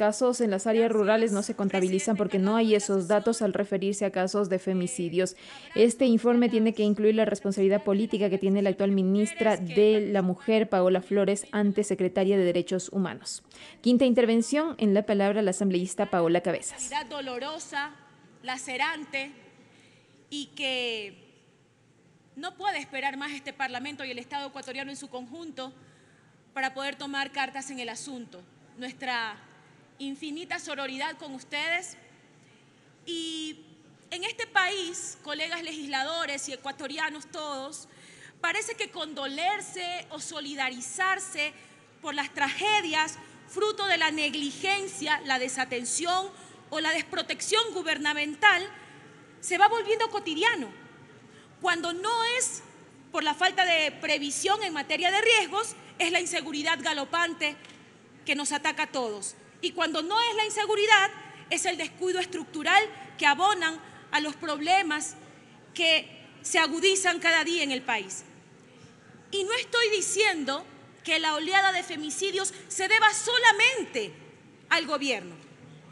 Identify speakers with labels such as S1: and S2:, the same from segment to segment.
S1: casos en las áreas rurales no se contabilizan porque no hay esos datos al referirse a casos de femicidios. Este informe tiene que incluir la responsabilidad política que tiene la actual ministra de la Mujer, Paola Flores, ante secretaria de Derechos Humanos. Quinta intervención, en la palabra la asambleísta Paola Cabezas.
S2: Dolorosa, lacerante y que no puede esperar más este Parlamento y el Estado ecuatoriano en su conjunto para poder tomar cartas en el asunto. Nuestra infinita sororidad con ustedes. Y en este país, colegas legisladores y ecuatorianos todos, parece que condolerse o solidarizarse por las tragedias fruto de la negligencia, la desatención o la desprotección gubernamental se va volviendo cotidiano, cuando no es por la falta de previsión en materia de riesgos, es la inseguridad galopante que nos ataca a todos. Y cuando no es la inseguridad, es el descuido estructural que abonan a los problemas que se agudizan cada día en el país. Y no estoy diciendo que la oleada de femicidios se deba solamente al gobierno.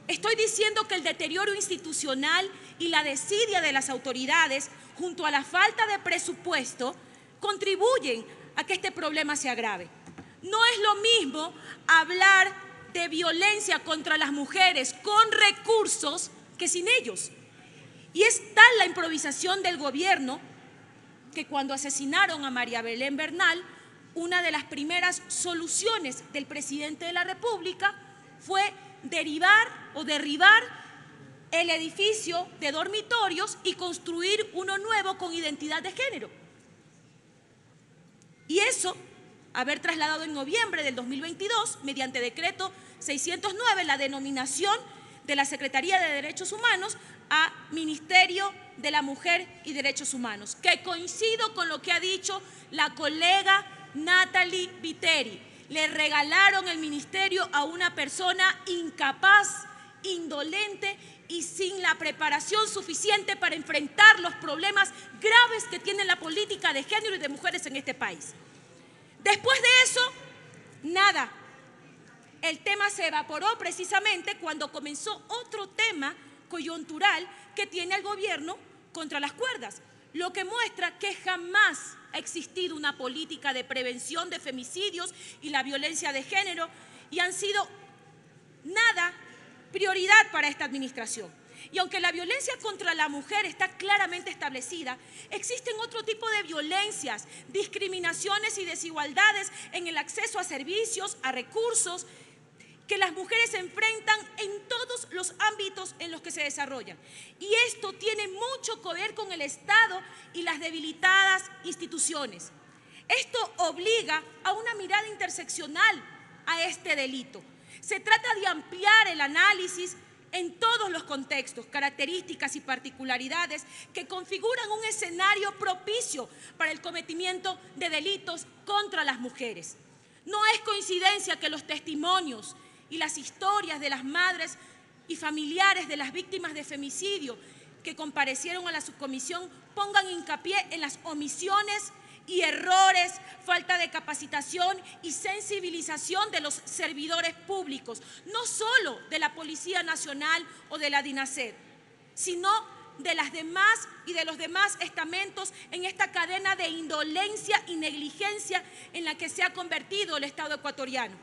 S2: Estoy diciendo que el deterioro institucional y la desidia de las autoridades, junto a la falta de presupuesto, contribuyen a que este problema se agrave. No es lo mismo hablar de violencia contra las mujeres con recursos que sin ellos. Y es tal la improvisación del gobierno que cuando asesinaron a María Belén Bernal, una de las primeras soluciones del presidente de la República fue derribar el edificio de dormitorios y construir uno nuevo con identidad de género. Y eso, haber trasladado en noviembre del 2022, mediante decreto 609, la denominación de la Secretaría de Derechos Humanos a Ministerio de la Mujer y Derechos Humanos, que coincido con lo que ha dicho la colega Natalie Viteri. Le regalaron el ministerio a una persona incapaz, indolente y sin la preparación suficiente para enfrentar los problemas graves que tiene la política de género y de mujeres en este país. Después de eso, nada. El tema se evaporó precisamente cuando comenzó otro tema coyuntural que tiene al gobierno contra las cuerdas, lo que muestra que jamás ha existido una política de prevención de femicidios y la violencia de género y han sido nada prioridad para esta administración. Y aunque la violencia contra la mujer está claramente establecida, existen otro tipo de violencias, discriminaciones y desigualdades en el acceso a servicios, a recursos, que las mujeres se enfrentan en todos los ámbitos en los que se desarrollan. Y esto tiene mucho que ver con el Estado y las debilitadas instituciones. Esto obliga a una mirada interseccional a este delito. Se trata de ampliar el análisis en todos los contextos, características y particularidades que configuran un escenario propicio para el cometimiento de delitos contra las mujeres. No es coincidencia que los testimonios y las historias de las madres y familiares de las víctimas de femicidio que comparecieron a la subcomisión pongan hincapié en las omisiones y errores, falta de capacitación y sensibilización de los servidores públicos, no solo de la Policía Nacional o de la DINASED, sino de las demás y de los demás estamentos en esta cadena de indolencia y negligencia en la que se ha convertido el Estado ecuatoriano.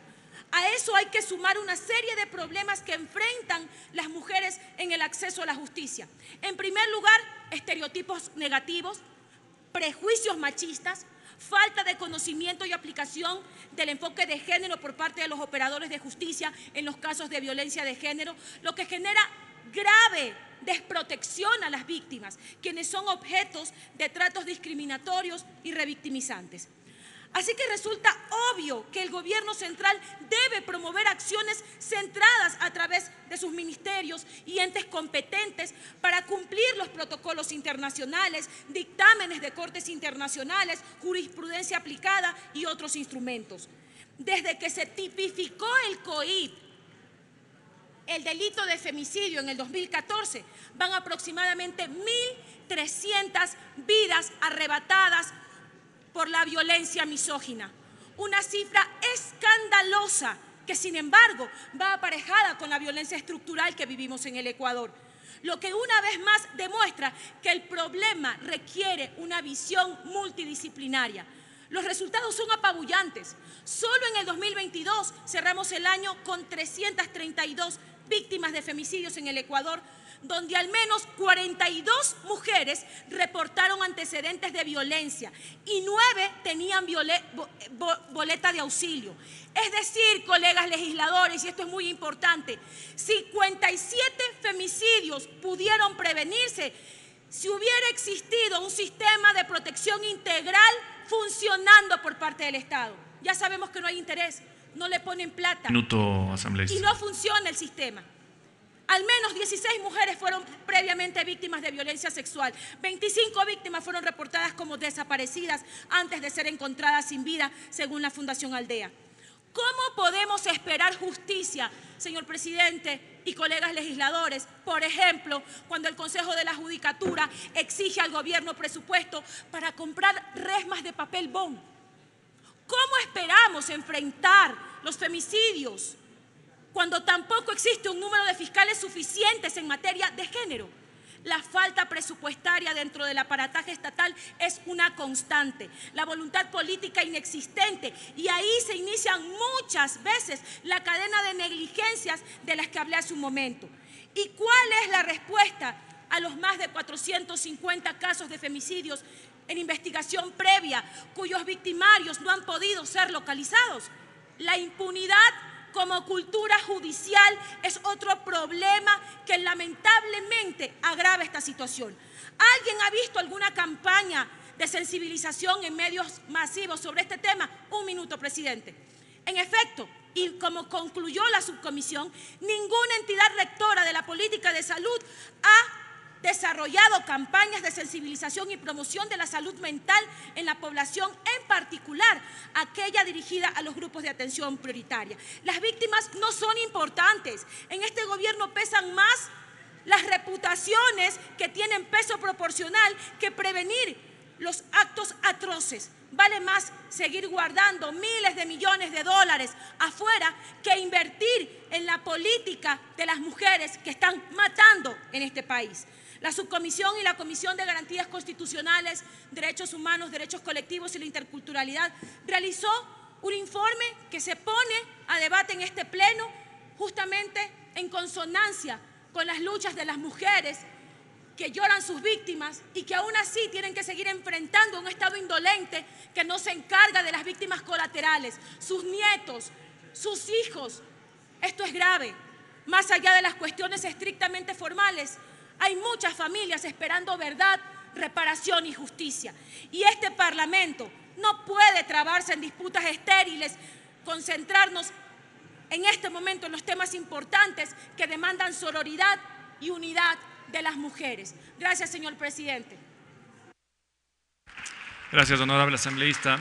S2: A eso hay que sumar una serie de problemas que enfrentan las mujeres en el acceso a la justicia. En primer lugar, estereotipos negativos, prejuicios machistas, falta de conocimiento y aplicación del enfoque de género por parte de los operadores de justicia en los casos de violencia de género, lo que genera grave desprotección a las víctimas, quienes son objetos de tratos discriminatorios y revictimizantes. Así que resulta obvio que el gobierno central debe promover acciones centradas a través de sus ministerios y entes competentes para cumplir los protocolos internacionales, dictámenes de cortes internacionales, jurisprudencia aplicada y otros instrumentos. Desde que se tipificó el COIP, el delito de femicidio en el 2014, van aproximadamente 1.300 vidas arrebatadas por la violencia misógina. Una cifra escandalosa que sin embargo va aparejada con la violencia estructural que vivimos en el Ecuador. Lo que una vez más demuestra que el problema requiere una visión multidisciplinaria. Los resultados son apabullantes. Solo en el 2022 cerramos el año con 332 víctimas de femicidios en el Ecuador, donde al menos 42 mujeres reportaron antecedentes de violencia y 9 tenían boleta de auxilio. Es decir, colegas legisladores, y esto es muy importante, 57 femicidios pudieron prevenirse si hubiera existido un sistema de protección integral funcionando por parte del Estado. Ya sabemos que no hay interés, no le ponen plata.
S3: Minuto, asambleísta.
S2: Y no funciona el sistema. Al menos 16 mujeres fueron previamente víctimas de violencia sexual. 25 víctimas fueron reportadas como desaparecidas antes de ser encontradas sin vida, según la Fundación Aldea. ¿Cómo podemos esperar justicia, señor presidente y colegas legisladores? Por ejemplo, cuando el Consejo de la Judicatura exige al gobierno presupuesto para comprar resmas de papel bond. ¿Cómo esperamos enfrentar los femicidios cuando tampoco existe un número de fiscales suficientes en materia de género? La falta presupuestaria dentro del aparataje estatal es una constante, la voluntad política inexistente, y ahí se inician muchas veces la cadena de negligencias de las que hablé hace un momento. ¿Y cuál es la respuesta a los más de 450 casos de femicidios en investigación previa cuyos victimarios no han podido ser localizados? La impunidad como cultura judicial es otro problema que lamentablemente agrava esta situación. ¿Alguien ha visto alguna campaña de sensibilización en medios masivos sobre este tema? Un minuto, presidente. En efecto, y como concluyó la subcomisión, ninguna entidad rectora de la política de salud ha desarrollado campañas de sensibilización y promoción de la salud mental en la población, en particular aquella dirigida a los grupos de atención prioritaria. Las víctimas no son importantes. En este gobierno pesan más las reputaciones que tienen peso proporcional que prevenir los actos atroces. Vale más seguir guardando miles de millones de dólares afuera que invertir en la política de las mujeres que están matando en este país. La subcomisión y la Comisión de Garantías Constitucionales, Derechos Humanos, Derechos Colectivos y la Interculturalidad realizó un informe que se pone a debate en este pleno justamente en consonancia con las luchas de las mujeres que lloran sus víctimas y que aún así tienen que seguir enfrentando un Estado indolente que no se encarga de las víctimas colaterales, sus nietos, sus hijos. Esto es grave. Más allá de las cuestiones estrictamente formales, hay muchas familias esperando verdad, reparación y justicia. Y este Parlamento no puede trabarse en disputas estériles, concentrarnos en este momento en los temas importantes que demandan sororidad y unidad de las mujeres. Gracias, señor presidente.
S3: Gracias, honorable asambleísta.